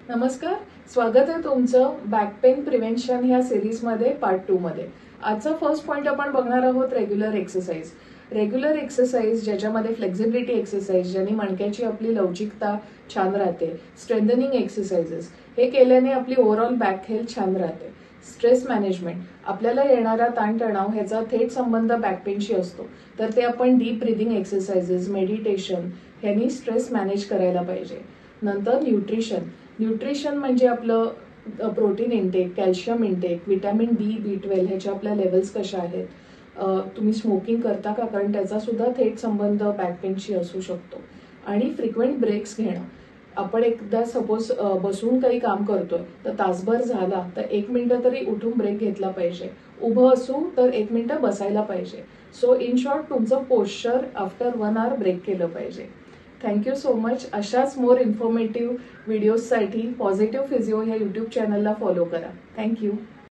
नमस्कार, स्वागत आहे तुमचं बॅक पेन प्रिव्हेंशन ह्या सिरीज मध्ये पार्ट 2 मध्ये। आजचा फर्स्ट पॉइंट आपण बघणार आहोत रेग्युलर एक्सरसाइज। रेग्युलर एक्सरसाइज ज्याच्यामध्ये फ्लेक्झिबिलिटी एक्सरसाइज ज्याने मणक्याची आपली लवचिकता छान राहते, स्ट्रेंथनिंग एक्सरसाइजेस हे केल्याने आपली ओव्हरऑल बॅक हेल्थ छान राहते। स्ट्रेस मॅनेजमेंट, आपल्याला येणारा ताणतणाव ह्याचा थेट संबंध बॅक पेनशी असतो, तर ते आपण डीप ब्रीदिंग एक्सरसाइजेस, मेडिटेशन ह्यांनी स्ट्रेस मॅनेज करायला पाहिजे। नंतर न्यूट्रिशन म्हणजे आपलं protein intake, calcium intake, vitamin B12 ह्याच्या आपल्या लेवल्स कशा आहेत, तुम्ही स्मोकिंग करता का, कारण त्याचा सुद्धा थेट संबंध बॅक पेनशी असू शकतो। आणि फ्रिक्वेंट ब्रेक्स घेणं, आपण एकदा सपोज बसून काही काम करतोय तर तासभर झाला तर 1 मिनिट तरी उठून ब्रेक घेतला पाहिजे, उभं असू तर 1 मिनिट बसायला पाहिजे। सो इन शॉर्ट तुमचं पोश्चर आफ्टर 1 आवर ब्रेक केलं पाहिजे। Thank you so much. अशाच मोर इन्फॉर्मेटिव्ह व्हिडिओजसाठी पॉझिटिव्ह फिजिओ ह्या यूट्यूब चॅनलला फॉलो करा। थँक्यू।